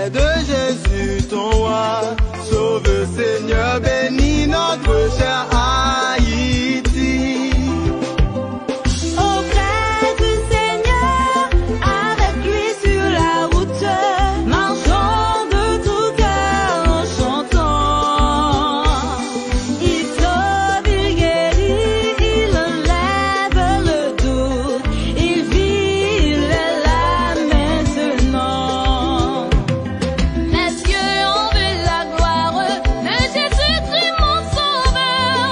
auprès de Jésus ton roi. Sauve Seigneur, bénis notre cher Haïti. Auprès du Seigneur, avec lui sur la route, marchons de tout cœur en chantant. Il sauve, il guérit, il enlève le doute, il vit, il est là maintenant. Messieurs, on veut la gloire de Jésus-Christ mon sauveur.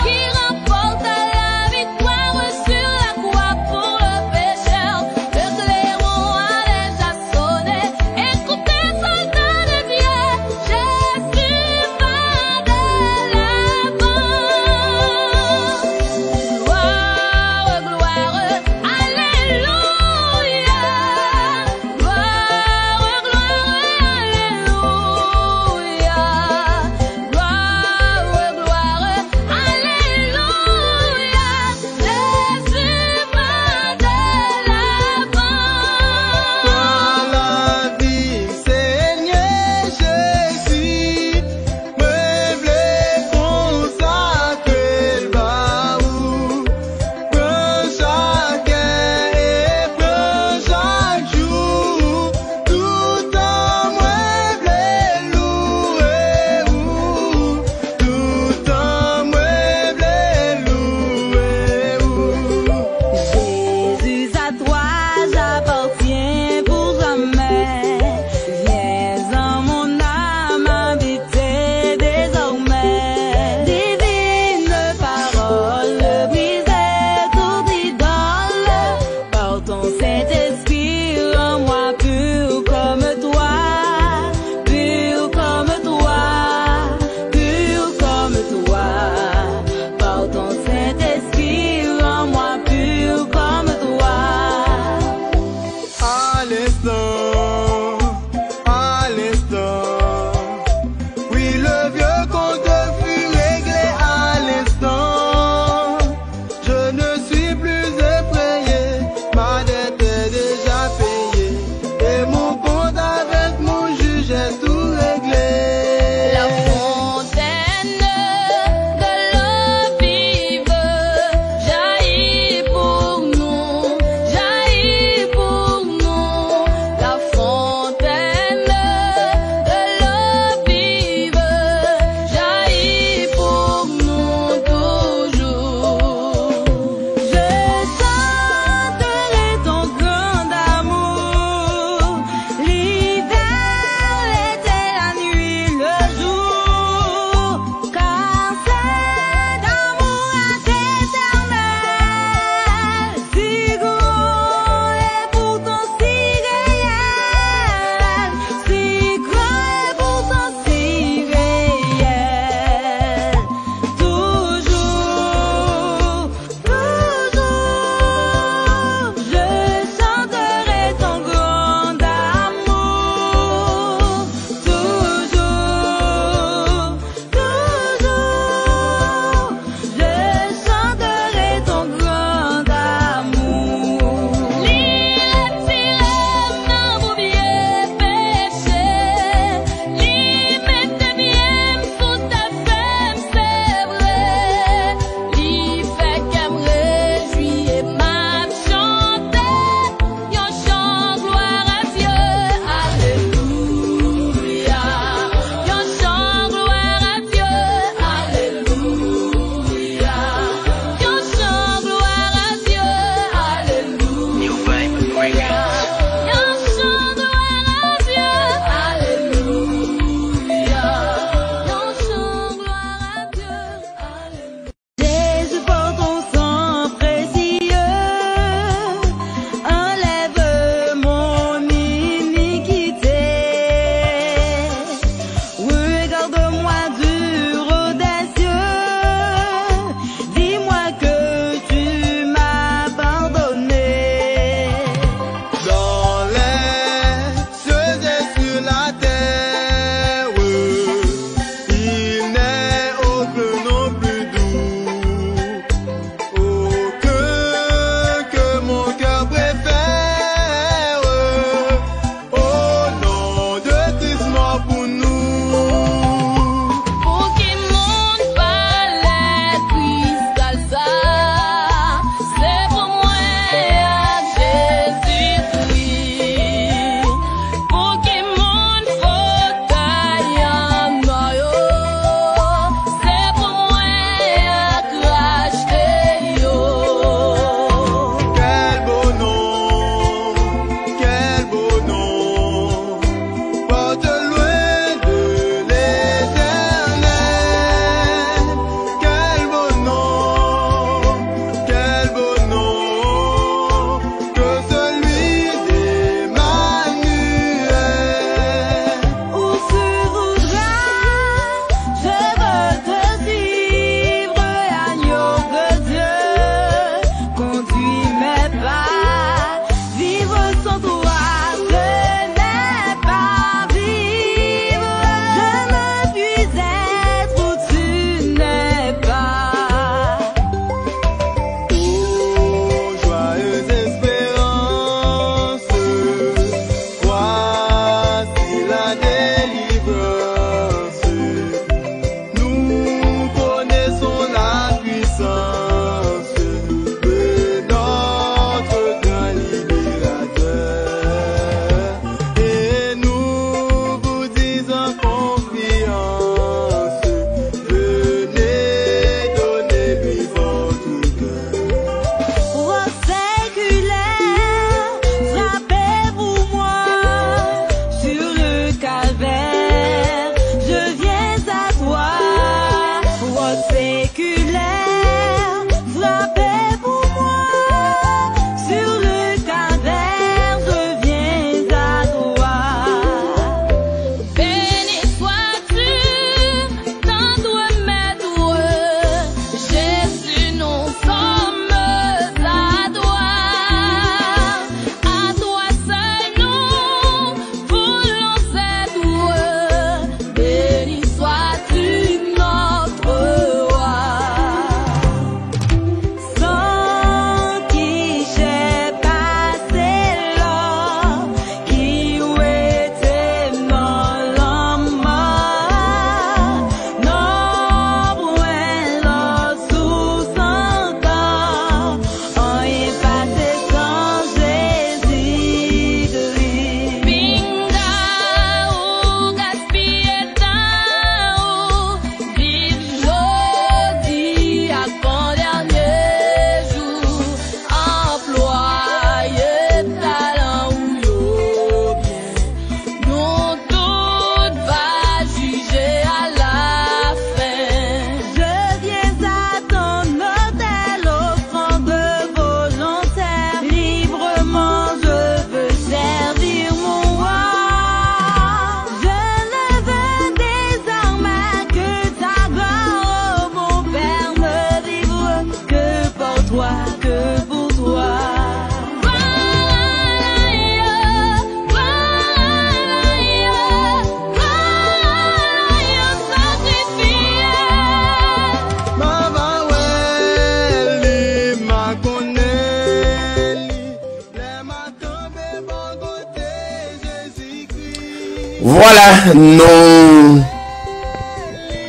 Voilà, nous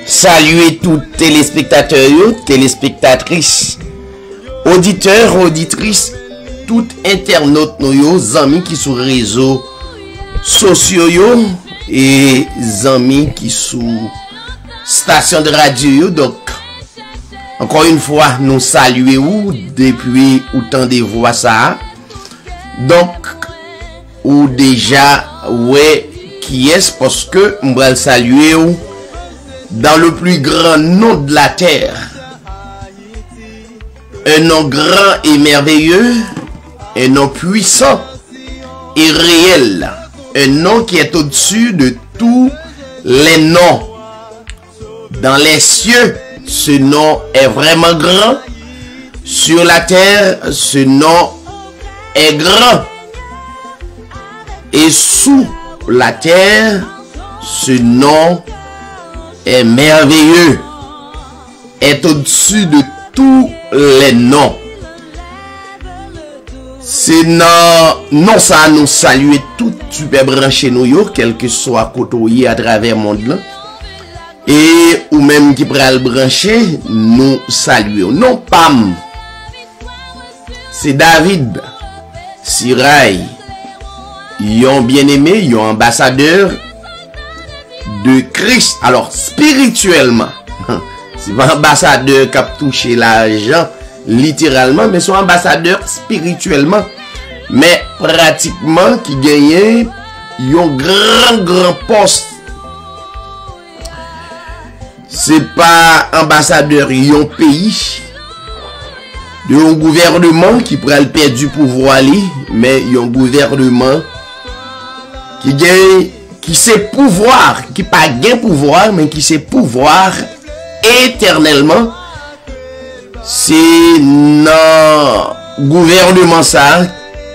saluons tous téléspectateurs, téléspectatrices, auditeurs, auditrices, tout internautes, nos amis qui sont réseaux sociaux et amis qui sont station de radio. Donc, encore une fois, nous saluons depuis autant de voix ça. Donc, ou déjà, ouais, qui est-ce parce que nous allons saluer dans le plus grand nom de la terre. Un nom grand et merveilleux, un nom puissant et réel, un nom qui est au-dessus de tous les noms. Dans les cieux, ce nom est vraiment grand. Sur la terre, ce nom est grand. Et sous la terre, ce nom est merveilleux, est au-dessus de tous les noms. C'est non ça nous saluer tout super branché nous, quel que soit côté à travers le monde. Et ou même qui pral brancher, nous saluons. Non, Pam. C'est David, Siraï, yon bien-aimé, yon ambassadeur de Christ. Alors, spirituellement, c'est pas ambassadeur qui a touché l'argent, littéralement, mais son ambassadeur spirituellement. Mais pratiquement, qui gagne yon grand poste. C'est pas ambassadeur yon pays, de un gouvernement qui prend le perdre du pouvoir, mais yon gouvernement qui sait pouvoir, qui pas gain pouvoir, mais qui sait pouvoir éternellement. C'est non gouvernement ça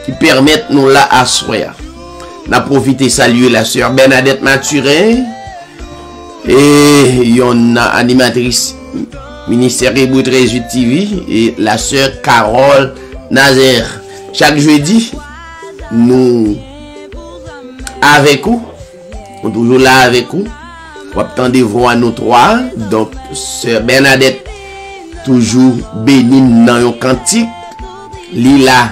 qui permet nous la asseoir. On a profité saluer la sœur Bernadette Mathurin et yon a animatrice ministère Hébreu 13 TV et la sœur Carole Nazaire. Chaque jeudi, nous avec vous, on est toujours là avec vous. On attendez-vous à nous trois. Donc, sœur Bernadette, toujours bénie dans un cantique, Lila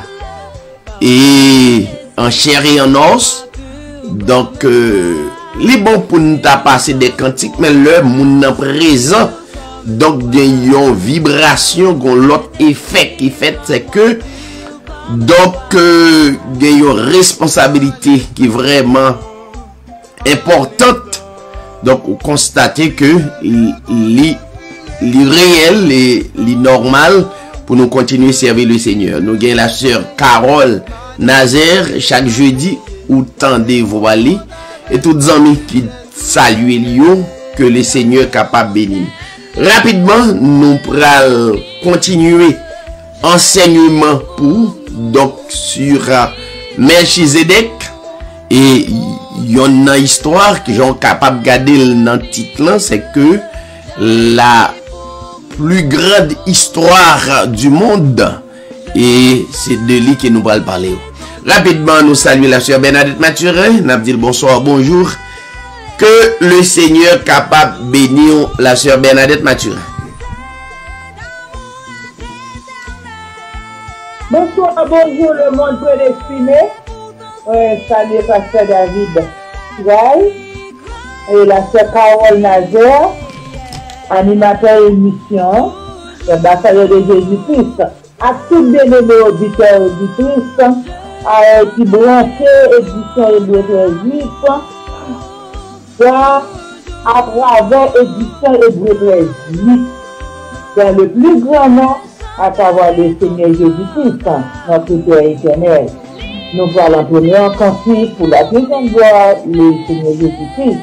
et en chair et en os. Donc, les bon pour nous passer des cantiques, mais le monde présent. Donc, il y a une vibration, l'autre effet qui fait, c'est que, donc, il y a une responsabilité qui est vraiment importante. Donc, vous constatez que les réel et les normal pour nous continuer à servir le Seigneur. Nous avons la sœur Carole Nazaire chaque jeudi où tendez-vous aller et tous les amis qui saluent Lyon que le Seigneur est capable de bénir. Rapidement, nous pourrons continuer enseignement pour donc sur Melchizedek et il y a une histoire que j'ai capable de garder dans le titre, c'est que la plus grande histoire du monde et c'est de lui que nous allons parler. Rapidement, nous saluons la sœur Bernadette Mathurin, nous dit bonsoir, bonjour. Que le Seigneur capable de bénir la sœur Bernadette Mathurin. Bonsoir, bonjour le monde prédestiné. Salut pasteur David Gaï et la sœur Carole Nazaire, animateur émission, ambassadeur de Jésus-Christ. À tous les auditeurs et auditrices, à qui branché édition Hébreu 13 à travers édition Hébreu 13 dans le plus grand nom à savoir le Seigneur Jésus-Christ, notre Père éternel. Nous parlons premier cantique pour la deuxième voix, le Seigneur Jésus-Christ.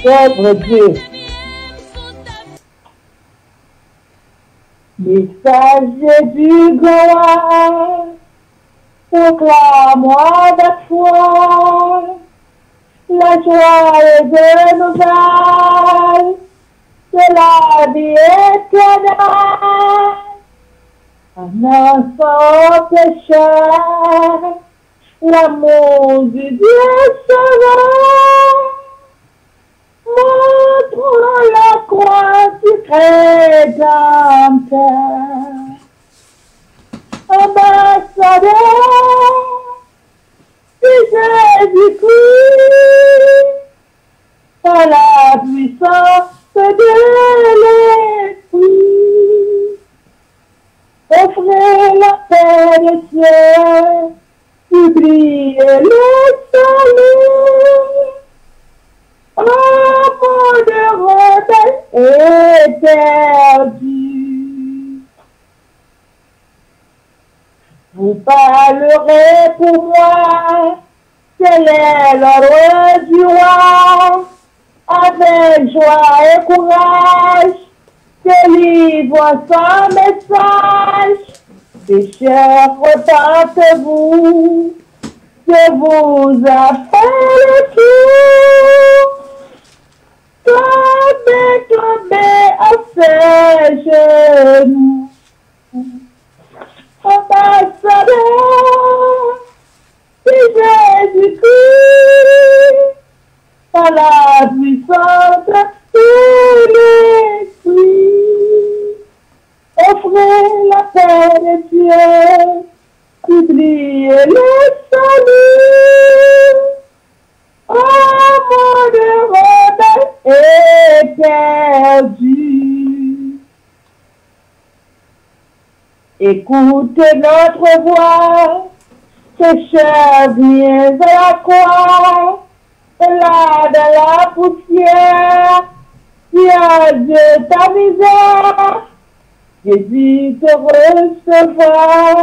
Père Dieu, messager du grand, proclame-moi ta foi, la joie de nouvelles de la vie éternelle. Un enfant pécheur, l'amour du Dieu sauveur, rédempteur, ambassadeur de Jésus-Christ, par la puissance de l'Esprit, offrez la paix de Dieu, publiez le salut. Amour de rebelle éperdu. Vous parlerez pour moi, quel est l'ordre du roi, avec joie et courage, délivre son message, pécheurs, repentez-vous, je vous appelle le tour. Tombez à ses genoux. Ambassadeur de Jésus-Christ, par la puissance de l'Esprit, offrez la paix de Dieu, publiez le salut. Amour de rebelle éperdu. Écoutez notre voix, pécheur vient de la croix, et là de la poussière, Dieu de ta misère, Jésus te recevoir,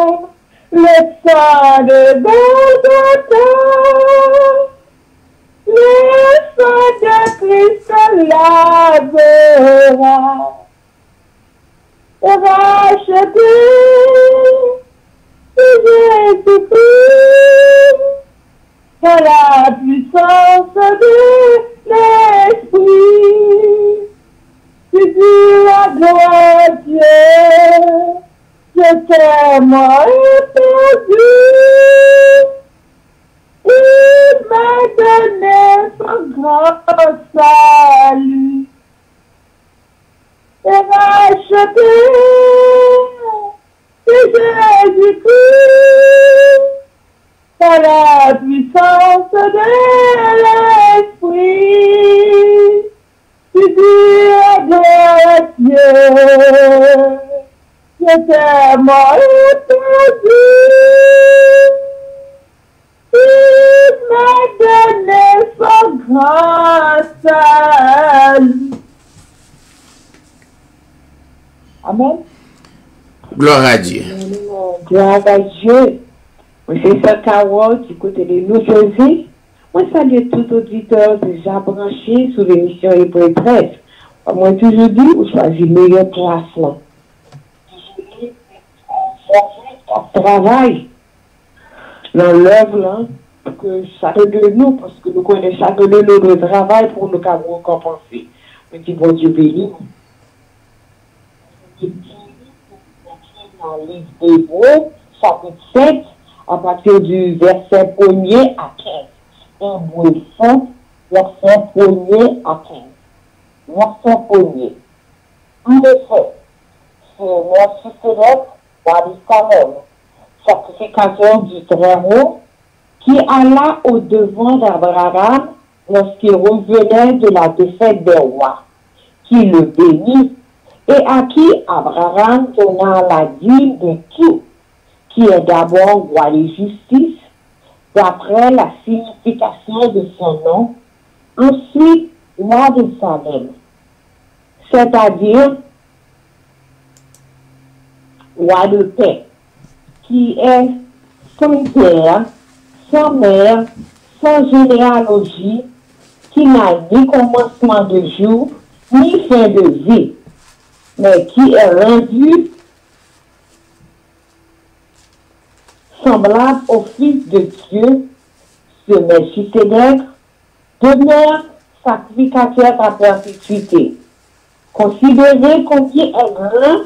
le sang de Golgotha. Le sang de Christ lavera, racheté de Jésus-Christ, par la puissance de l'Esprit. Tu dis la gloire à Dieu, je t'aime éperdu. Il m'a donné son grand salut et racheté de Jésus-Christ par la puissance de l'Esprit. Tu dis à Dieu, je t'aime éperdu. Il m'a donné son grand salut. Amen. Gloire à Dieu. Gloire à Dieu. Moi, c'est ça, Carole, du côté de New Jersey. Moi, salue tout auditeur déjà branché sur l'émission Hébreu 13. Moi, toujours dit, vous choisissez le meilleur placement. Travail dans l'œuvre là, que chacun de nous, parce que nous connaissons chacun de nous le travail pour nous récompenser. Mais qui bon Dieu béni. Dans le livre d'Hébreux, chapitre 7, à partir du verset 1er à 15. Hébreux 7, verset 1er à 15. Verset 1er. En effet, c'est Melchizedek, roi d'Israël, sacrificateur du Très-Haut, qui alla au-devant d'Abraham lorsqu'il revenait de la défaite des rois, qui le bénit, et à qui Abraham donna la dîme de tout, qui est d'abord roi de justice, d'après la signification de son nom, ensuite roi de Salem, c'est-à-dire roi de paix, qui est sans père, sans mère, sans généalogie, qui n'a ni commencement de jour, ni fin de vie, mais qui est rendu semblable au Fils de Dieu, ce Melchizedek, demeure sacrificateur à perpétuité. Considérez combien est grand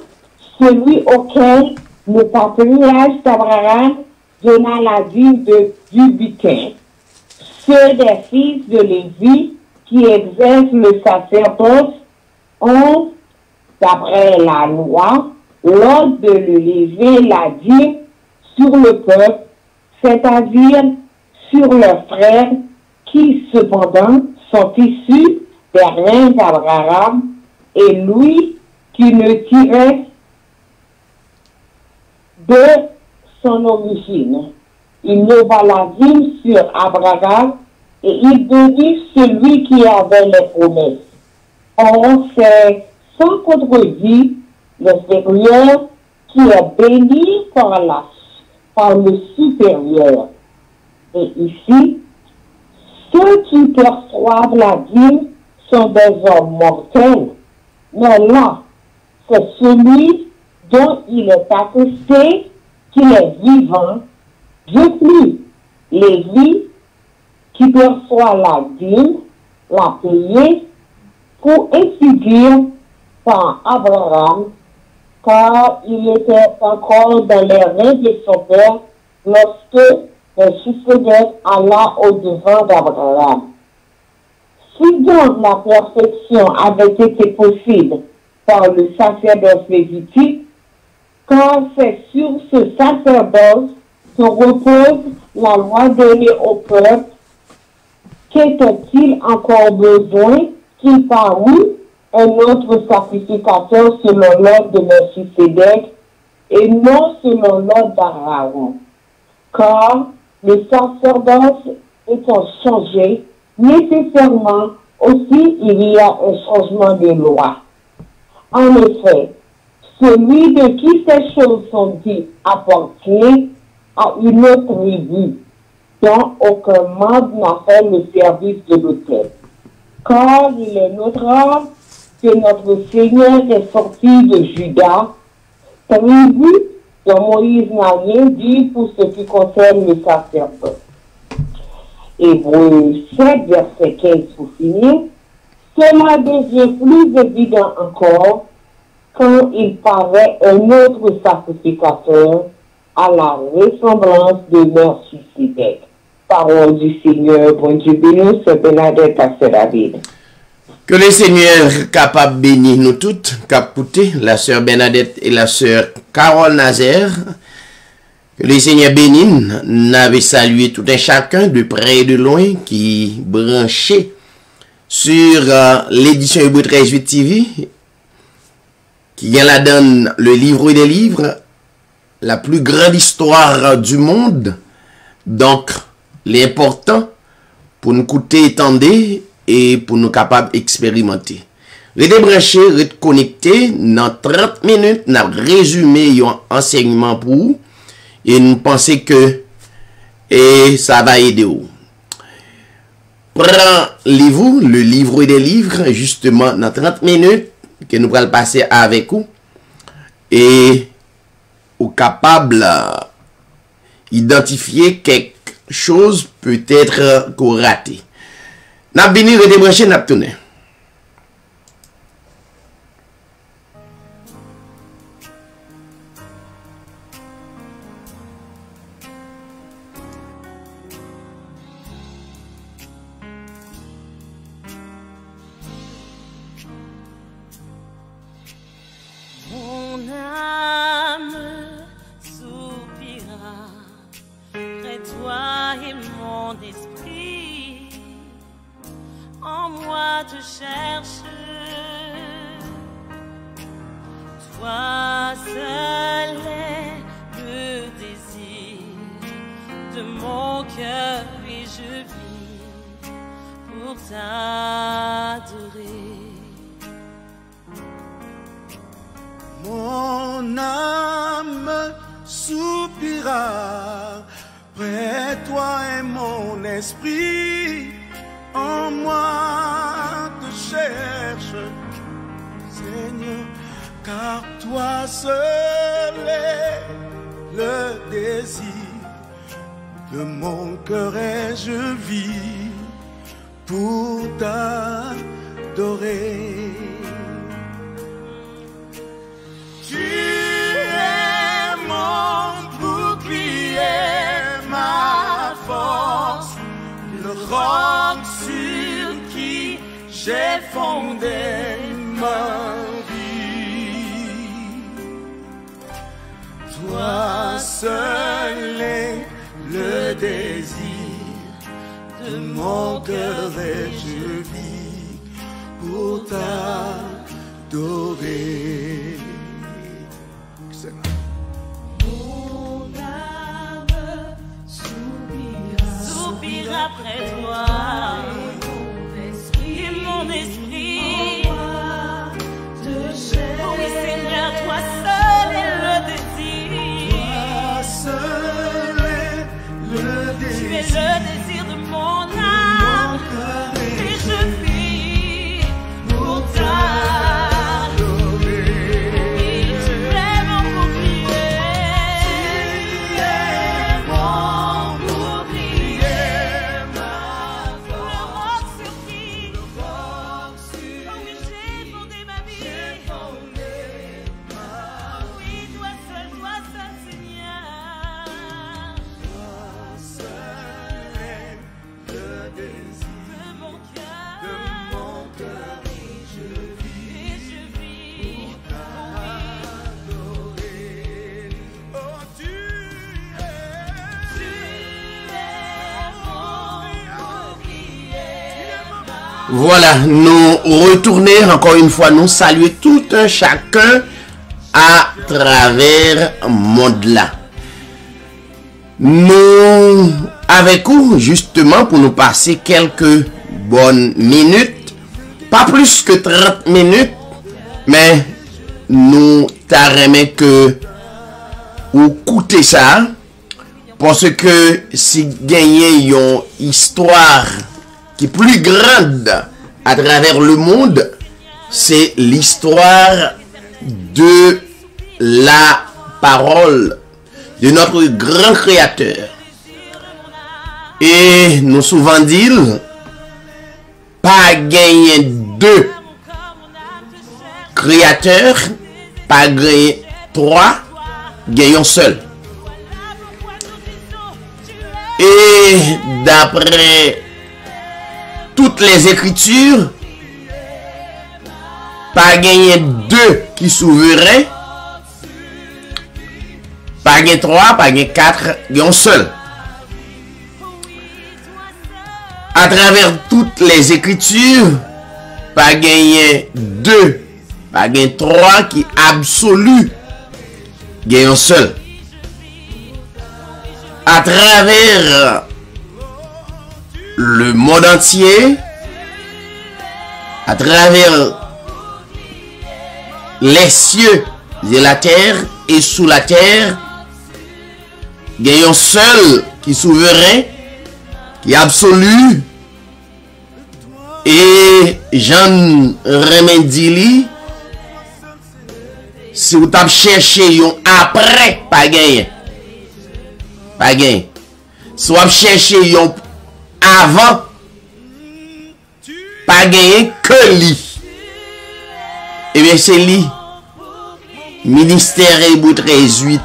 celui auquel le patriarche d'Abraham donna la dîme du butin, ceux des fils de Lévi qui exercent le sacerdoce ont d'après la loi, l'ordre de lever la dîme sur le peuple, c'est-à-dire sur leurs frères qui, cependant, sont issus des reins d'Abraham, et lui qui ne tirait de son origine. Il leva la dîme sur Abraham et il bénit celui qui avait les promesses. Or, c'est sans contredit l'inférieur qui est béni par le supérieur. Et ici, ceux qui perçoivent la dîme sont des hommes mortels, mais là, c'est celui dont il est attesté qu'il est vivant. De plus, Lévi, qui perçoit la dîme, l'a payé pour ainsi dire par Abraham, car il était encore dans les reins de son père lorsque Melchisédek alla au-devant d'Abraham. Si donc la perfection avait été possible par le sacerdoce lévitique, car c'est sur ce sacerdoce que repose la loi donnée au peuple, qu'était-il encore besoin qu'il parût un autre sacrificateur selon l'ordre de Melchisédek et non selon l'ordre d'Aaron? Car le sacerdoce étant changé, nécessairement aussi il y a un changement de loi. En effet, celui de qui ces choses sont dites appartient à une autre tribu, dont aucun membre n'a fait le service de l'autel. Car il est notre âme que notre Seigneur est sorti de Juda, tribu dont Moïse n'a rien dit pour ce qui concerne le sacerdoce. Hébreux 7, verset 15 pour finir, cela devient plus évident encore quand il paraît un autre sacrificateur à la ressemblance de Melchisédek. Parole du Seigneur, bon Dieu béni, c'est Bernadette à David. Que le Seigneur capable bénir nous toutes, capouter la sœur Bernadette et la sœur Carole Nazaire. Que le Seigneur bénisse, n'avait salué tout un chacun de près et de loin qui branchait sur l'édition Hébreux 13 TV, qui vient la donne le livre des livres, la plus grande histoire du monde. Donc, l'important pour nous écouter, étendre et pour nous capables d'expérimenter. Restez branchés, restez connectés. Dans 30 minutes, nous avons résumé un enseignement pour vous. Et nous pensons que ça va aider vous. Prenez-vous le livre des livres, justement, dans 30 minutes, que nous allons passer avec vous. Et vous capable d'identifier quelque chose peut-être qu'on raté. Nous avons venu redébrancher, nous avons tourné. Toi seul est le désir de mon cœur et je vis pour t'adorer. Mon âme soupira près de toi et mon esprit en moi te cherche, Seigneur, car toi seul est le désir de mon cœur et je vis pour t'adorer. Tu es mon bouclier, ma force, le roc sur qui j'ai fondé ma vie. Toi seul est le désir de mon cœur et je vis pour t'adorer. Mon âme soupire après toi, et mon esprit oh oui Seigneur, toi seul est le désir. Tu es le désir de mon âme, et je vis pour t'adorer. Tu es mon bouclier, ma foi. Le roc sur qui, oh oui, j'ai fondé ma vie. Oui, toi seul, Seigneur. De mon cœur, et je vis pour Oh, tu es mon bouclier. Voilà, nous retourner encore une fois, nous saluer tout un chacun à travers le monde là. Nous avec vous justement pour nous passer quelques bonnes minutes, pas plus que 30 minutes, mais nous t'arrêtons que ou coûter ça parce que si gagner une histoire qui est plus grande à travers le monde, c'est l'histoire de la parole de notre grand créateur. Et nous souvent disons, pas gagner deux créateurs, pas gagner trois, gagnons seul. Et d'après toutes les écritures, pas gagner deux qui souverains, pas gagner trois, pas gagner quatre, gagnons seul. À travers toutes les écritures, pas gagner deux, pas gagner trois qui absolu, gagnons seul. À travers le monde entier, à travers les cieux et la terre et sous la terre, gagnons seul qui souverain, qui est absolu. Et Jean Remendili, si vous avez cherché yon après, pas gagné. Pas gagné. Si vous avez cherché yon avant, pas gagné que lui. Et bien c'est lui. Ministère et bout 18.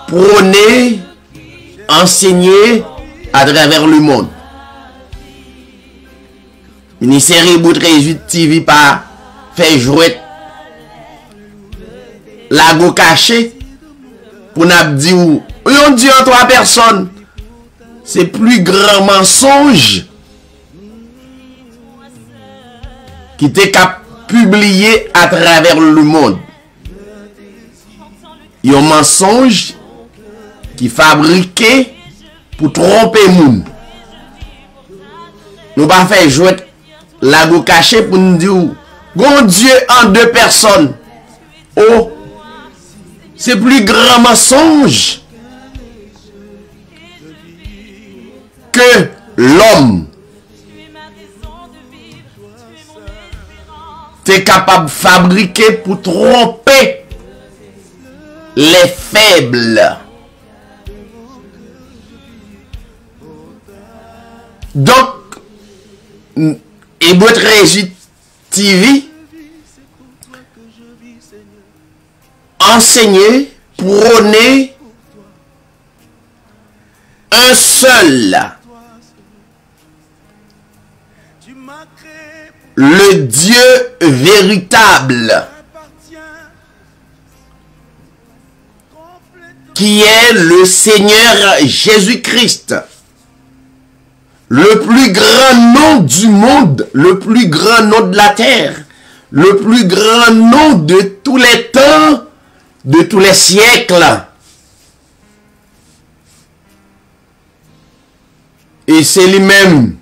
Prôner, enseigner à travers le monde. Ministère et bout 18 TV pas fait jouer la go caché pour nous dire ou on dit en trois personnes. C'est plus grand mensonge qui était qu'à publier à travers le monde. Il y a un mensonge qui fabriqué pour tromper moun. Nous pas faire jouer la go caché pour nous dire bon Dieu en deux personnes. Oh, c'est plus grand mensonge que l'homme t'es capable de fabriquer pour tromper les faibles. Donc, Hébreux 13 TV enseigner, prôner un seul, le Dieu véritable, qui est le Seigneur Jésus-Christ. Le plus grand nom du monde, le plus grand nom de la terre, le plus grand nom de tous les temps, de tous les siècles. Et c'est lui-même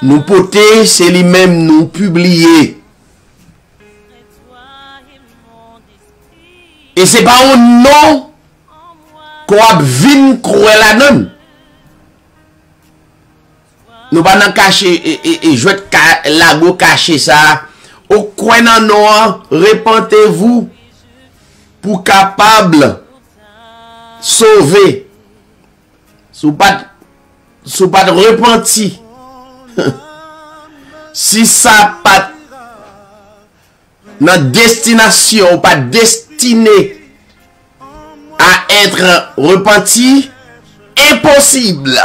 nous porter, c'est lui-même nous publier. Et c'est pas un nom qu'on a vu croire la donne. Nous pas nan cacher et je vais la go cacher ça. Au coin nan nom, repentez-vous pour capable sauver. Sous pas de repenti. Si ça pas notre destination, pas destiné à être repenti, impossible.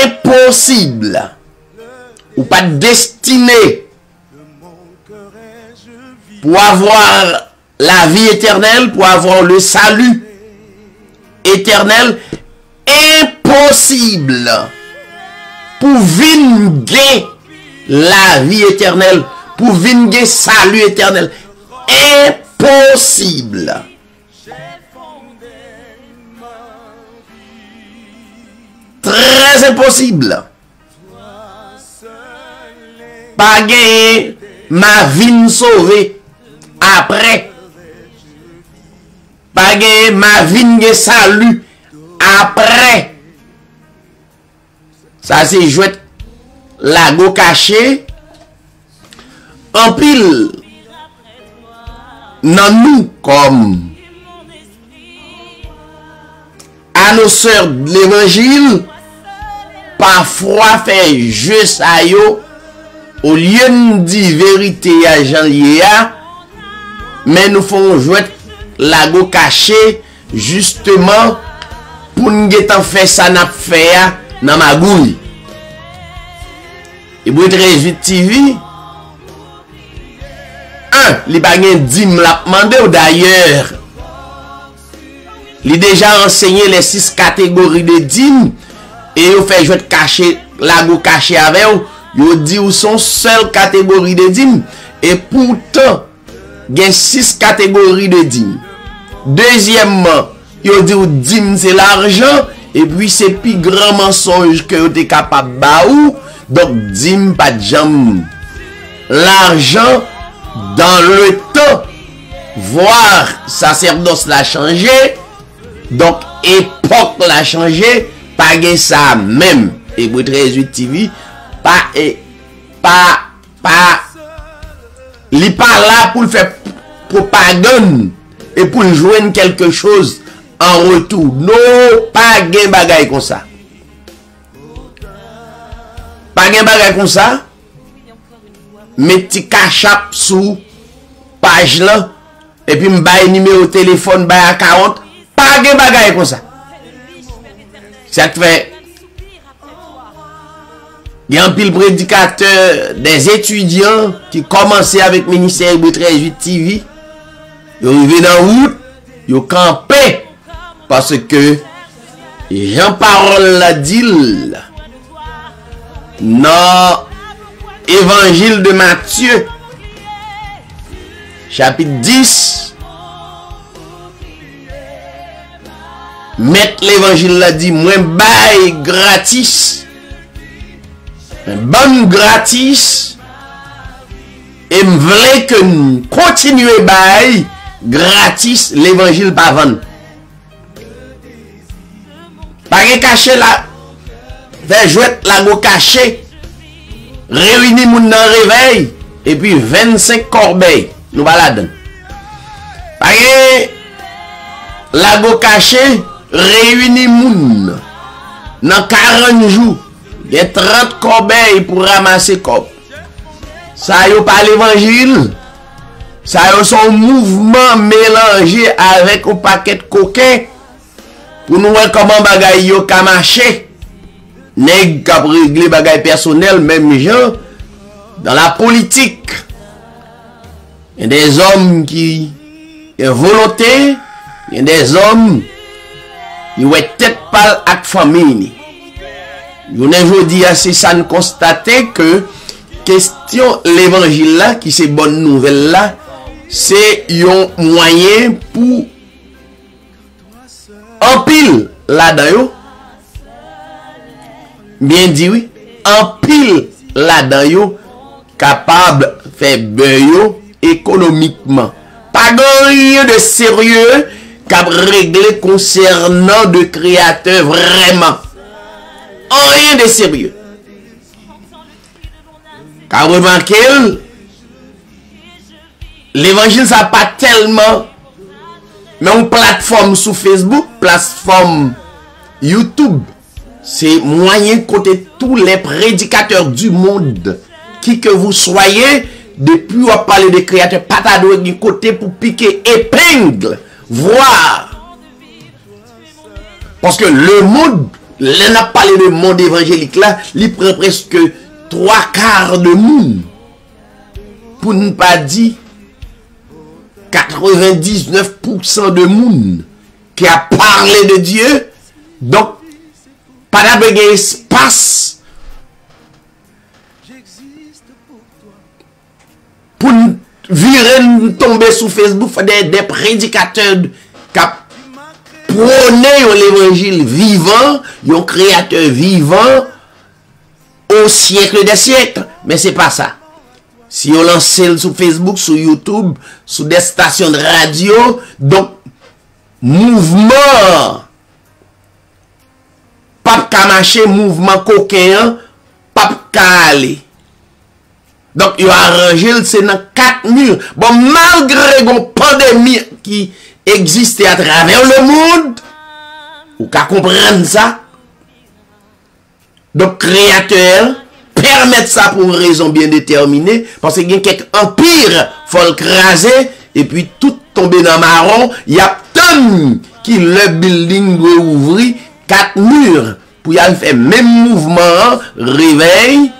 Impossible. Ou pas destiné pour avoir la vie éternelle, pour avoir le salut éternel, impossible pour vinguer la vie éternelle, pour vinguer salut éternel, impossible. Très impossible. Pas gagner ma vie sauvée après. Pas gagner ma vie salut après. Ça c'est jouet la go caché en pile nan nous comme annonceurs de l'évangile parfois fait juste à yo au lieu de dire vérité à Jean-Yéa, mais nous faisons jouer la go caché justement pour nous faire ça n'a fait dans ma gouille. Et pour 13 TV, il n'y a pas de dîme la demandé ou d'ailleurs, il a déjà enseigné les 6 catégories de dîmes et il fait jouer caché, la go caché avec eux. Il dit où sont seule catégorie de dîmes et pourtant il y a 6 catégories de dîmes. Deuxièmement, il dit où dîme c'est l'argent et puis c'est plus grand mensonge que vous êtes capable de. Donc dîme pas de jambe. L'argent dans le temps, voire sacerdoce l'a changé, donc époque l'a changé, pas ça même. Et pour 13 TV, il n'est pas là pour faire propagande et pour joindre quelque chose en retour. Non, pas de bagaille comme ça. Pas de bagaille comme ça. Mettez cachap sous page là et puis m'baye numéro téléphone baye à 40. Pas de bagaille comme ça. Ça fait. Il y a un pile prédicateur des étudiants qui commençaient avec le ministère de 13 TV. Ils arrivent dans la route, ils campé parce que Jean-Parole l'a dit dans Évangile de Matthieu, chapitre 10, mettre l'évangile l'a dit, moi bail gratis. Un bon gratis et me voulait que nous continuions bail gratis l'évangile pas vendre. Pas caché là, faire jouer la go caché, réunir moun dans réveil et puis 25 corbeilles nous baladons. Pas la go caché, réunir moun dans 40 jours. Il y a 30 corbeilles pour ramasser cop. Ça y est pas l'évangile. Ça y est son mouvement mélangé avec un paquet de coquins pour nous voir comment bagay yo ka marcher. Nèg ka régler bagay personnel même gens dans la politique. Il y a des hommes qui ont volonté, il y a des hommes qui ont tête pâle avec famille. Vous n'avez dit assez ça nous constater que question l'évangile là, qui c'est bonne nouvelle là, c'est un moyen pour en pile là-dedans. Bien dit oui, en pile là-dedans capable de faire beurre économiquement. Pas rien de sérieux qu'a réglé concernant de créateurs vraiment. Rien de sérieux. Car remarquez, l'évangile ça pas tellement, mais une plateforme sur Facebook, plateforme YouTube, c'est moyen côté tous les prédicateurs du monde, qui que vous soyez, depuis on parle de créateurs, pas de côté pour piquer épingle, voir. Parce que le monde, on a parlé de monde évangélique là, il prend presque 3/4 de monde. Pour ne pas dire 99% de monde qui a parlé de Dieu. Donc, pas d'espace pour virer tomber sur Facebook, des prédicateurs qui prônent l'évangile vivant, un créateur vivant au siècle des siècles. Mais c'est pas ça. Si on lance sur Facebook, sur YouTube, sur des stations de radio, donc mouvement pas qu'à marcher, mouvement coquin, pas qu'à aller. Donc il a arrangé c'est dans 4 murs. Bon, malgré une pandémie qui existait à travers le monde, ou qu'à comprendre ça, donc créateur permettre ça pour une raison bien déterminée, parce qu'il y a quelques empires, faut le craser, et puis tout tomber dans marron, il y a tant qui le building doit ouvrir 4 murs, pour y aller faire même mouvement, réveil,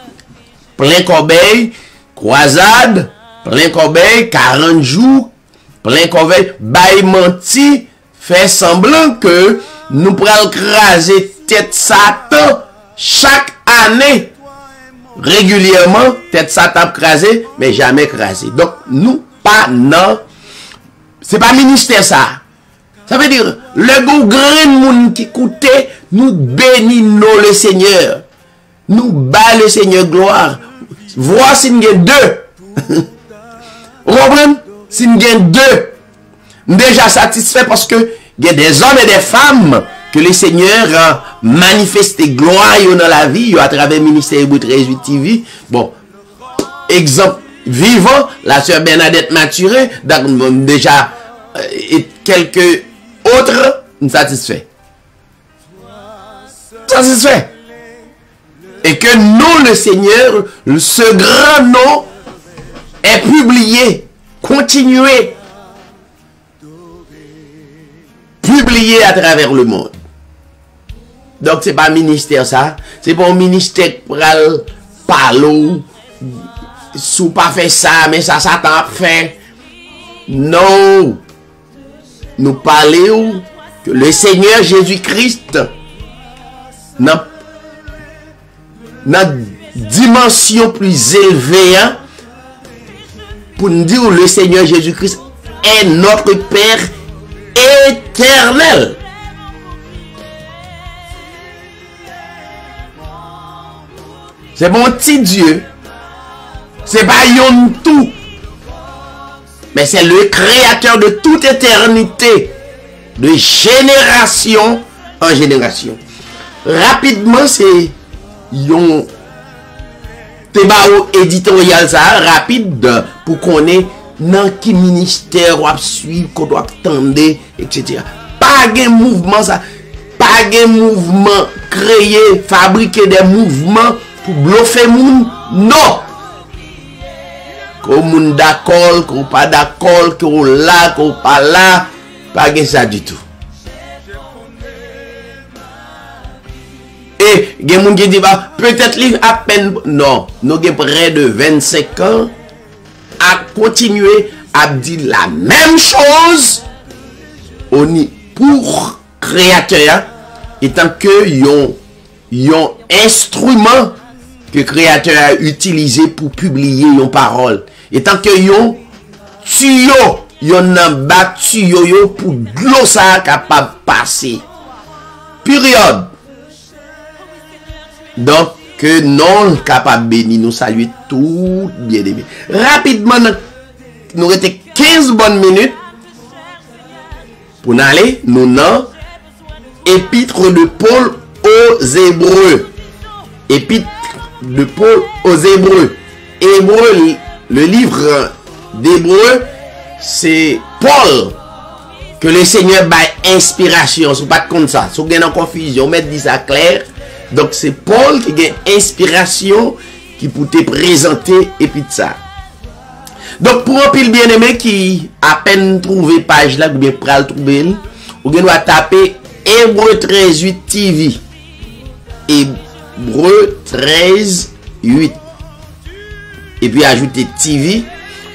plein corbeil, croisade, plein corbeil, 40 jours, plein corbeil, bail menti, fait semblant que nous pourrons craser tête Satan chaque année. Régulièrement, tête Satan crasé, mais jamais crasé. Donc, nous, pas non. C'est pas ministère ça. Ça veut dire, le grand monde qui coûtait, nous bénissons le Seigneur. Nous bas le Seigneur gloire. Voici nous avons deux. Vous comprenez? Si nous avons deux, déjà satisfait parce que il y a des hommes et des femmes que le Seigneur a manifesté gloire dans la vie à travers le ministère Hébreu 13 TV. Bon, exemple vivant, la sœur Bernadette Mathurin, déjà et quelques autres, nous satisfait. Satisfait. Et que nous, le Seigneur, ce grand nom est publié, continué, publié à travers le monde. Donc, c'est pas un ministère ça. C'est pas un ministère pour parler. Sous pas fait ça, mais ça t'a fait. Non. Nous parlons que le Seigneur Jésus-Christ, dans dimension plus élevée, hein, pour nous dire que le Seigneur Jésus-Christ est notre Père éternel. C'est mon petit Dieu. C'est pas yon tout. Mais c'est le créateur de toute éternité. De génération en génération. Rapidement, c'est yon débat éditorial ça, rapide, pour qu'on ait dans qui ministère on suivre, qu'on doit attendre, etc. Pas de mouvement ça. Pas de mouvement créer, fabriquer des mouvements pour bluffer moun. Non. Qu'on moun d'accord, qu'on pas d'accord, qu'on là, qu'on pas là. Pas de ça du tout. Et il y a des gens qui disent, peut-être à peine, non, nous avons près de 25 ans à continuer a dit la même chose pour créateur, étant que yon instrument que créateur a utilisé pour publier yon parole. Étant que yon tuyau, yon nan bas tuyau yo pour l'eau ça capable passer. Période. Donc, que non capable béni nous saluer tout bien aimé. Rapidement, nous avons 15 bonnes minutes pour aller, nous dans épître de Paul aux Hébreux. Épître de Paul aux Hébreux. Hébreux, le livre d'Hébreux, c'est Paul que le Seigneur bat inspiration. C'est pas comme ça. Si vous avez une confusion, mettez dit ça clair. Donc c'est Paul qui a inspiration qui peut te présenter et puis ça. Donc pour un pile bien aimé qui à peine trouvé page là ou bien pral trouver, vous doit taper Hébreux 13:8 TV. Hébreux 13:8. Et puis ajouter TV,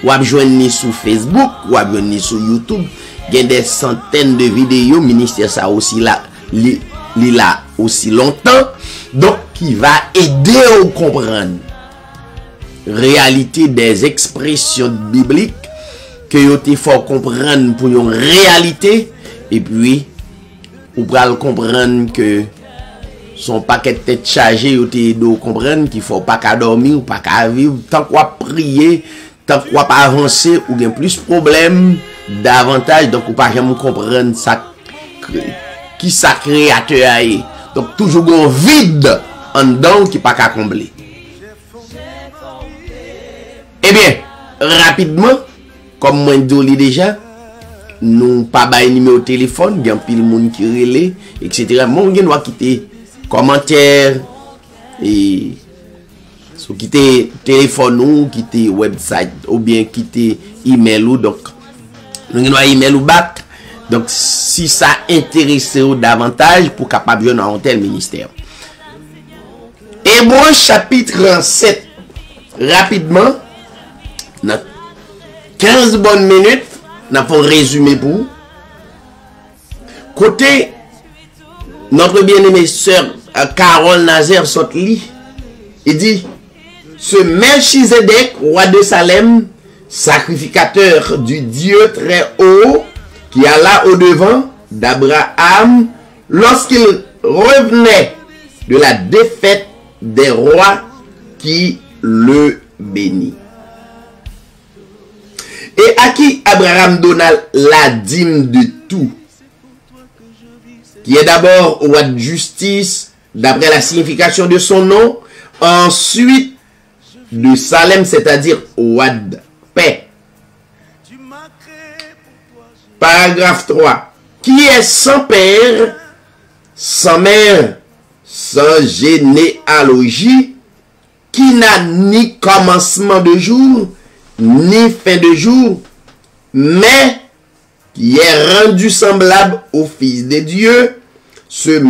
ou joindre sur Facebook, ou joindre sur YouTube. Il y a des centaines de vidéos, ministère ça aussi là, là aussi longtemps. Donc qui va aider à comprendre réalité des expressions bibliques que il faut comprendre pour une réalité et puis ou pour comprendre que son paquet de tête chargé il doit comprendre qu'il faut pas qu'à dormir ou pas qu'à vivre tant qu'on prier tant qu'on pas avancer ou bien plus problème davantage donc ou pas jamais comprendre ça qui sa créateur a. Donc toujours un vide en dedans qui pas qu'à combler. Eh bien, rapidement, comme moi je déjà, nous pas bail numéro téléphone, il y a pile monde qui relais, etc. Mon gen doit quitter commentaire et so quitter téléphone ou quitter website ou bien quitter email ou donc nous doit email ou back. Donc si ça intéresse ou davantage pour capable joindre un tel ministère. Hébreux chapitre 7 rapidement. 15 bonnes minutes, n'a pas résumé pour. Côté, notre bien-aimée sœur Carole Nazaire Sotli, il dit, ce Melchizedek, roi de Salem, sacrificateur du Dieu très haut, qui alla au-devant d'Abraham, lorsqu'il revenait de la défaite des rois qui le bénit. Et à qui Abraham donna la dîme de tout, qui est d'abord roi de justice, d'après la signification de son nom, ensuite de Salem, c'est-à-dire roi de paix. Paragraphe 3. Qui est sans père, sans mère, sans généalogie, qui n'a ni commencement de jour, ni fin de jour, mais qui est rendu semblable au Fils de Dieu, ce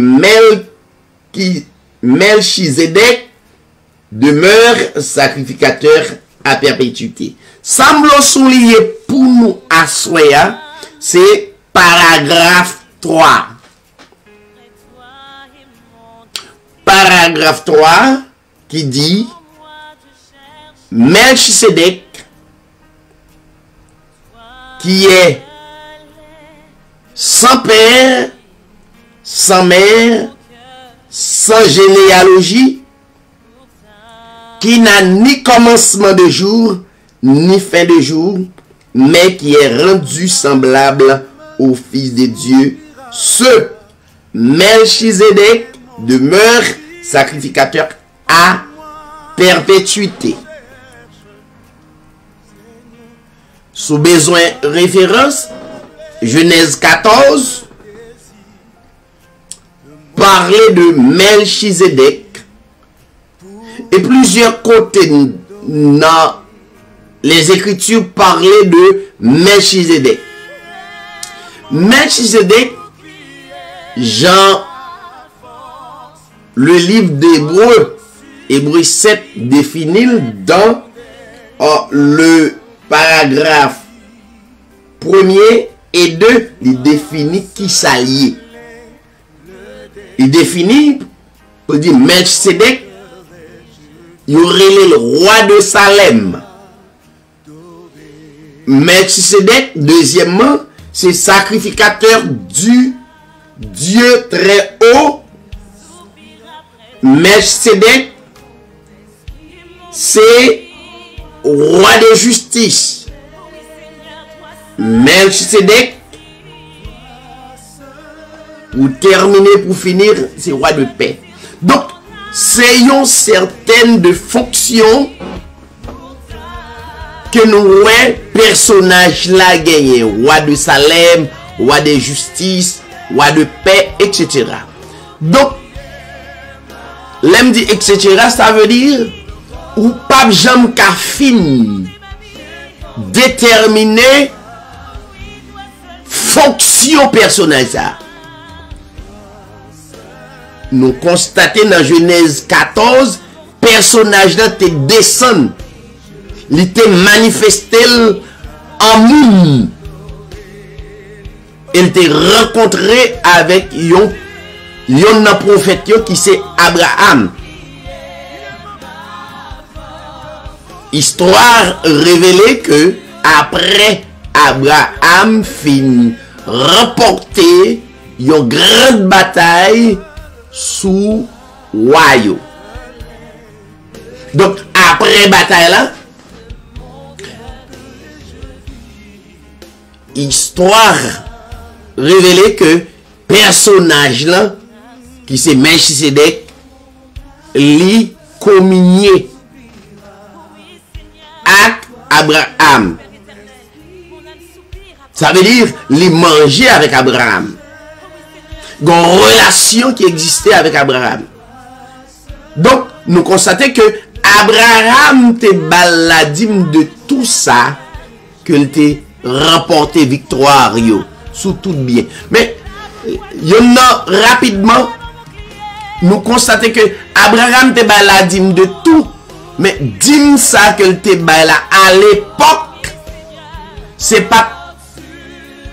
Melchizedek demeure sacrificateur à perpétuité. Semble souligner pour nous à Soya, c'est paragraphe 3. Paragraphe 3 qui dit Melchizedek qui est sans père, sans mère, sans généalogie, qui n'a ni commencement de jour, ni fin de jour, mais qui est rendu semblable au Fils de Dieu. Ce Melchizedek demeure sacrificateur à perpétuité. Sous besoin référence, Genèse 14, parler de Melchizedek et plusieurs côtés dans les Écritures parlaient de Melchizedek. Melchizedek, Jean, le livre d'Hébreux, Hébreux 7 définit dans le paragraphe premier et deux, il définit qui s'allie. Il définit, il dit Melchisedec, il aurait le roi de Salem. Melchisedec, deuxièmement, c'est sacrificateur du Dieu très haut. Melchisedec, c'est roi de justice. Melchisedec, pour terminer, pour finir, c'est roi de paix. Donc, c'est une certaine de fonctions que nous voyons personnage là gagné. Roi de Salem, roi de justice, roi de paix, etc. Donc, l'aime dit etc. ça veut dire ou pape Jean Cafine déterminer fonction personnelle ça. Nous constatons dans Genèse 14, personnage là te descend. Il était manifesté en monde. Il était rencontré avec un prophète qui c'est Abraham. Histoire révélée que après Abraham fin remporter une grande bataille sous Wayo. Donc après bataille là, histoire révélée que personnage là qui c'est Melchisedec li communié avec Abraham. Ça veut dire li manger avec Abraham. Une relation qui existait avec Abraham. Donc nous constatons que Abraham te baladim de tout ça que te remporté victoire yo sous tout bien. Mais rapidement nous constatons que Abraham te baladim de tout, mais dim ça que te bala à l'époque c'est pas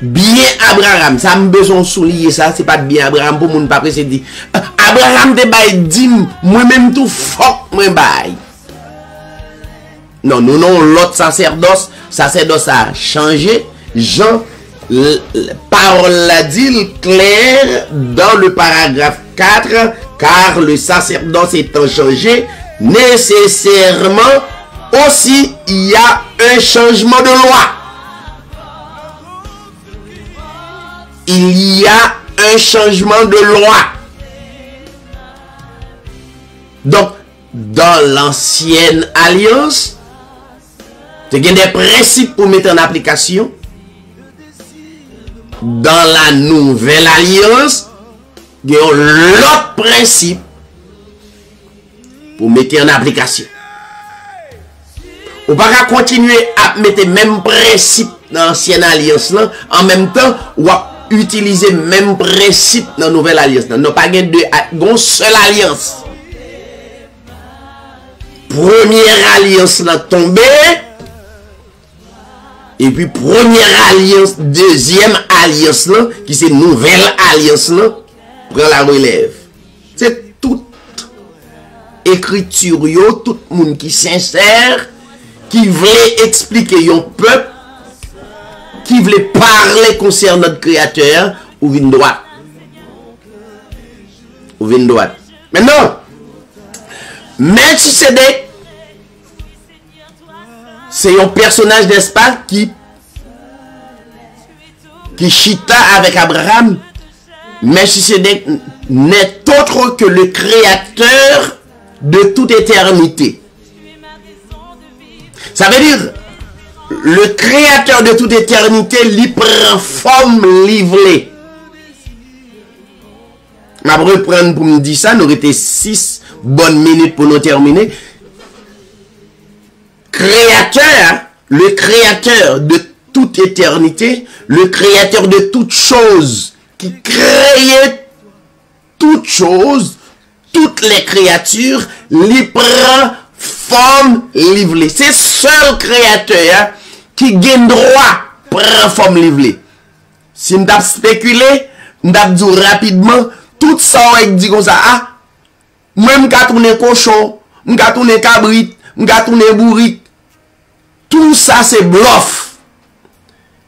bien Abraham. Ça me besoin souligner ça, c'est pas bien Abraham pour moun pas précédé. Abraham te bay dim moi même tout fuck moi bay. Non, l'autre sacerdoce a changé. Jean, parole l'a dit clair dans le paragraphe 4, car le sacerdoce étant changé, nécessairement aussi il y a un changement de loi. Il y a un changement de loi. Donc, dans l'ancienne alliance, il y a des principes pour mettre en application. Dans la nouvelle alliance, il y a l'autre principe pour mettre en application. On ne peut pas continuer à mettre le même principe dans l'ancienne alliance là, en même temps, ou à utiliser le même principe dans la nouvelle alliance. Non, pas une seule alliance. Première alliance là tombée. Et puis première alliance, deuxième alliance là, qui c'est nouvelle alliance là, prend la relève. C'est toute écriture, tout le monde qui sincère, qui voulait expliquer un peuple, qui voulait parler concernant notre créateur, ou vine droite. Ou vine droite. Maintenant, Melchisedec, c'est un personnage, n'est-ce pas, qui chita avec Abraham. Melchisedec n'est autre que le créateur de toute éternité. Ça veut dire, le créateur de toute éternité, lui prend forme livrée. Je vais reprendre pour me dire ça, nous avons 6 bonnes minutes pour nous terminer. Créateur, le créateur de toute éternité, le créateur de toute chose, qui créait toute chose, toutes les créatures, lui prend forme livrée. C'est seul créateur qui gagne droit prend forme livre. Si m'tap spéculé, m'tap dit rapidement, tout ça on dit comme ça, ah, moi m'ka tourner cochon, m'ka tourner cabrit, m'ka tourner bourrique. Tout ça c'est bluff.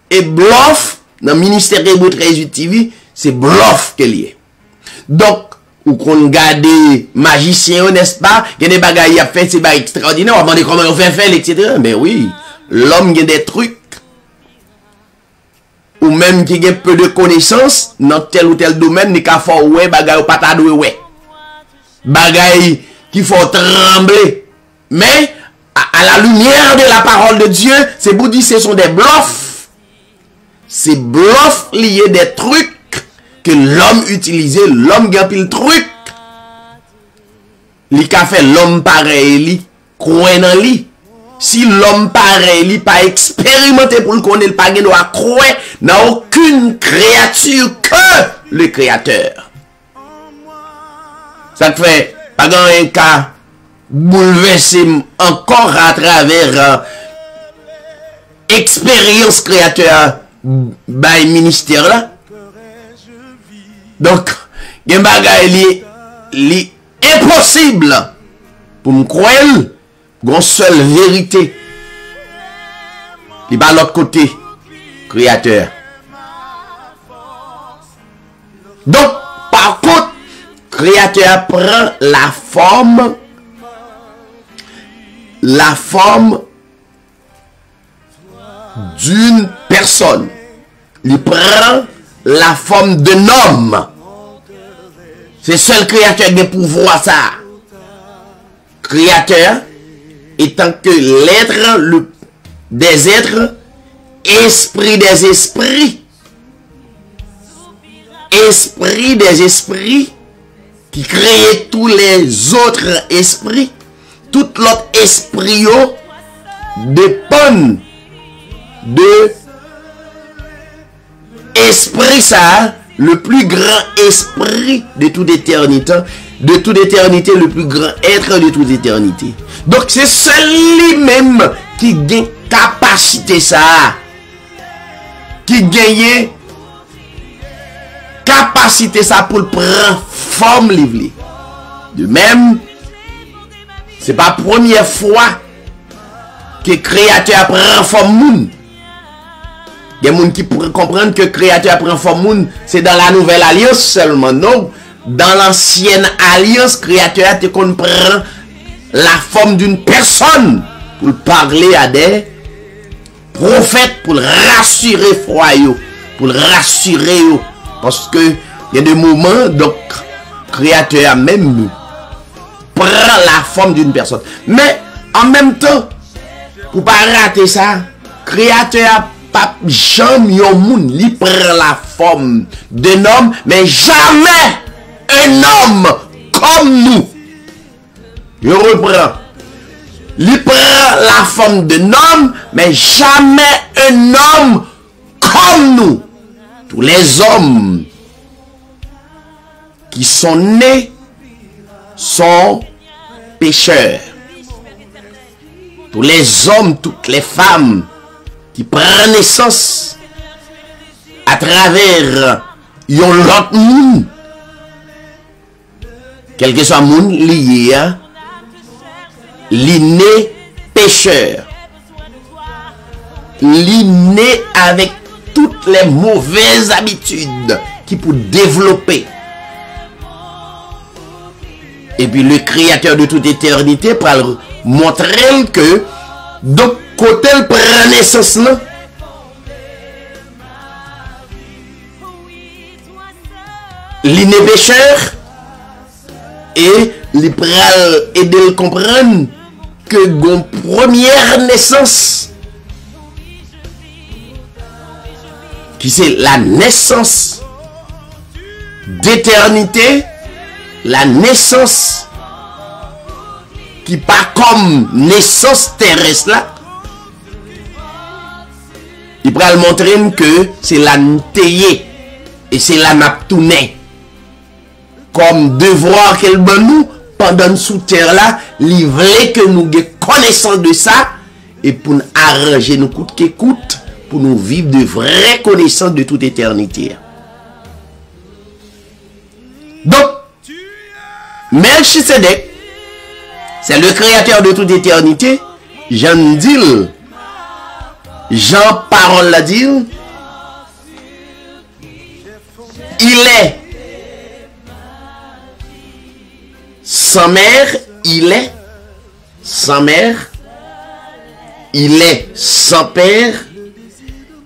Et bluff, dans le ministère de Réseau TV, c'est bluff qu'il y a. Donc, ou qu'on garde magicien, n'est-ce pas? Il y a des bagailles à faire, c'est pas extraordinaire, on va demander comment on fait faire, etc. Mais oui, l'homme a des trucs, ou même qui a peu de connaissances, dans tel ou tel domaine, n'est qu'à faire ouais, bagaille ou patate ouais. Bagaille qui faut trembler. Mais, à la lumière de la parole de Dieu, c'est pour dire ce sont des bluffs. Ces bluffs liés des trucs que l'homme utilisait, l'homme gagne le truc. Li ka fait l'homme pareil, li croit dans lui. Si l'homme pareil, li pas expérimenté pour le connaître, pas gen doit croire dans aucune créature que le Créateur. Ça fait pas un cas bouleversé encore à travers expérience créateur by ministère là. Donc, gen bagay li impossible pour me croire gon seule vérité. Li ba l'autre côté créateur. Donc, par contre, créateur prend la forme d'une personne. Il prend la forme d'un homme. C'est seul créateur qui a pouvoir ça. Créateur étant que l'être des êtres, esprit des esprits. Esprit des esprits qui crée tous les autres esprits. Tout l'autre esprit dépend de esprit ça, le plus grand esprit de toute éternité, le plus grand être de toute éternité. Donc c'est celui-même qui gagne capacité ça, qui gagne capacité ça pour prendre forme livre. De même, c'est pas la première fois que le créateur prend forme monde. Il y a des gens qui pourraient comprendre que le créateur prend forme monde, c'est dans la nouvelle alliance seulement. Non, dans l'ancienne alliance, le créateur te comprend la forme d'une personne pour parler à des prophètes, pour rassurer froid, pour rassurer. Parce que il y a des moments, donc, le créateur même prend la forme d'une personne. Mais en même temps, pour ne pas rater ça, le créateur pas jamais yon moun, li prend la forme d'un homme, mais jamais un homme comme nous. Je reprends. Il prend la forme d'un homme, mais jamais un homme comme nous. Tous les hommes qui sont nés sont pécheurs. Tous les hommes, toutes les femmes qui prennent naissance à travers yon l'autre monde, quel que soit le monde lié à l'inné pécheur, l'inné avec toutes les mauvaises habitudes qui pour développer. Et puis le créateur de toute éternité pour montrer que donc côté le prend naissance là, l'inné pécheur et il peut aider à comprendre que gon première naissance qui c'est la naissance d'éternité, la naissance qui pas comme naissance terrestre là. Il va le montrer que c'est la ntéyé et c'est la naptounée. Comme devoir qu'elle ban nous pendant sous terre là, il voulait que nous ayons connaissance de ça et pour nous arranger nous coûte que coûte pour nous vivre de vraies connaissances de toute éternité. Donc, Melchisedec, c'est le créateur de toute éternité. Jean dit, Jean parole l'a dit, il est sans mère, il est sans mère, il est sans père,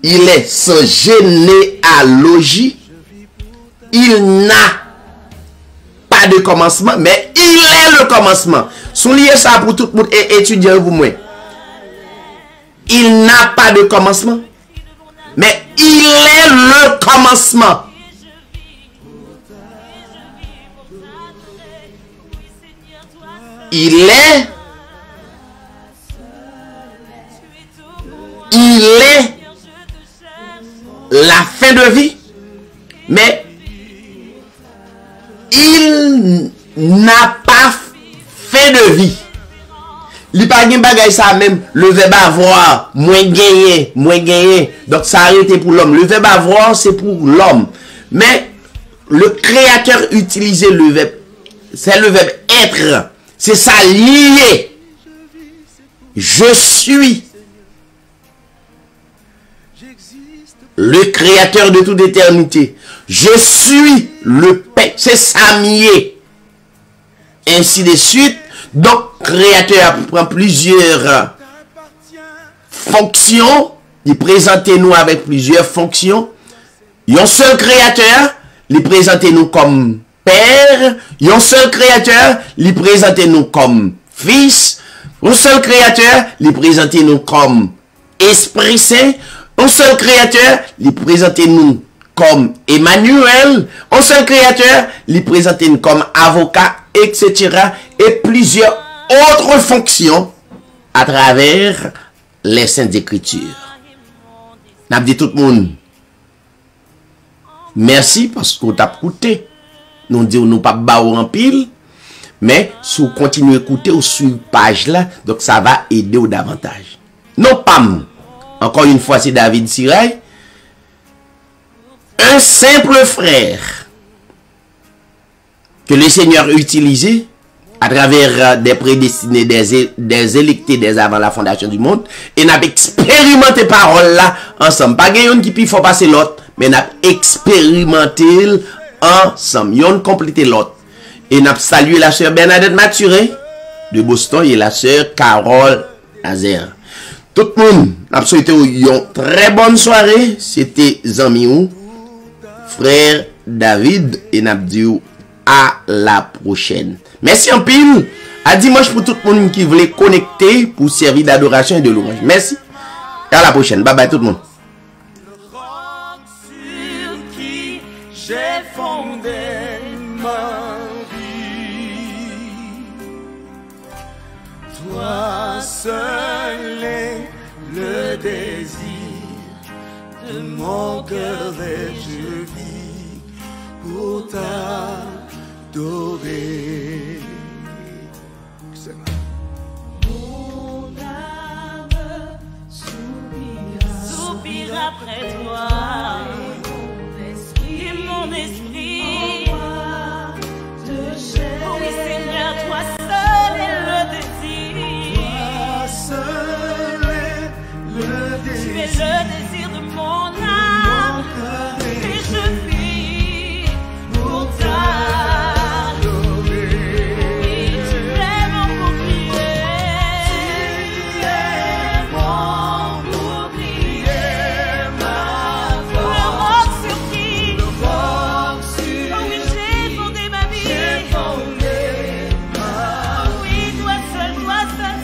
il est sans généalogie, il n'a pas de commencement, mais il est le commencement. Soulignez ça pour tout le monde et étudiez vous moi. Il n'a pas de commencement, mais il est le commencement. Il est la fin de vie, mais il n'a pas fin de vie. Il pas de bagay ça même, le verbe avoir, moins gagner. Donc ça a arrêté pour l'homme. Le verbe avoir, c'est pour l'homme. Mais le créateur utilisait le verbe, c'est le verbe être. C'est ça lié. Je suis le créateur de toute éternité. Je suis le Père. C'est ça lié. Ainsi de suite. Donc, créateur prend plusieurs fonctions. Il présente nous avec plusieurs fonctions. Un seul créateur, il présente nous comme Père. Un seul créateur, il présente nous comme Fils. Un seul créateur, il présente nous comme Esprit Saint. Un seul créateur, il présente nous comme Emmanuel. Un seul créateur, il présente nous comme avocat, etc. Et plusieurs autres fonctions à travers les Saintes Écritures. N'a dit tout le monde merci parce qu'on t'a écouté. Nous disons nous pas baou en pile, mais si vous continuez à écouter ou suivre page là, donc ça va aider au davantage. Non pas encore une fois c'est David Siray, un simple frère que le Seigneur a utilisé à travers des prédestinés, des électés des avant la fondation du monde, et n'a expérimenté parole là ensemble. Pas quelqu'un qui faut passer l'autre, mais n'a expérimenté ensemble. Yon complété l'autre. Et n'a salué la sœur Bernadette Mathurin de Boston et la sœur Carole Nazaire. Tout le monde n'a souhaité une très bonne soirée. C'était Zamiou, frère David, et n'a dit à la prochaine. Merci en pile. À dimanche pour tout le monde qui voulait connecter pour servir d'adoration et de louange. Merci. Et à la prochaine. Bye bye tout le monde. Sur qui j'ai fondé ma vie. Toi seul est le désir de mon cœur et je vis pour t'adorer. Mon âme soupire après toi, et mon esprit oh oui Seigneur, toi seul est le désir. Tu es le désir de mon âme, et je vis pour t'adorer. Tu es mon bouclier, ma force. Le roc sur qui, oh oui, j'ai fondé ma vie. Oui, toi seul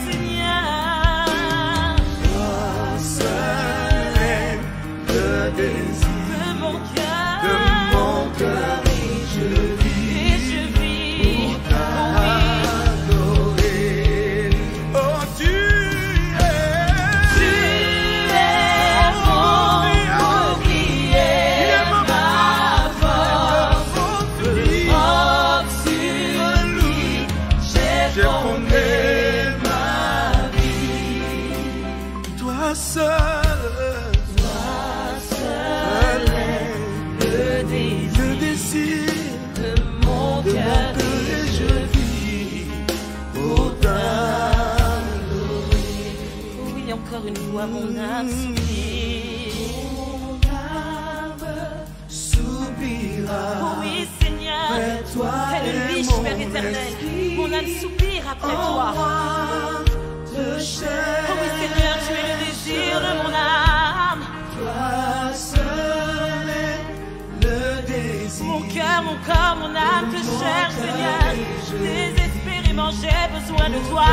Seigneur. De mon cœur, et je vis pour t'adorer. Oh, tu es mon bouclier, ma force. Oh, sur lui, j'ai fondé ma vie. Toi seul. une fois mon âme soupire. Oh oui, Seigneur, c'est le riche Père éternel. Mon âme soupire après toi. Oh oui, Seigneur, tu es le désir de mon âme. Mon cœur, mon corps, mon âme te cherche, Seigneur. Désespérément, j'ai besoin de toi.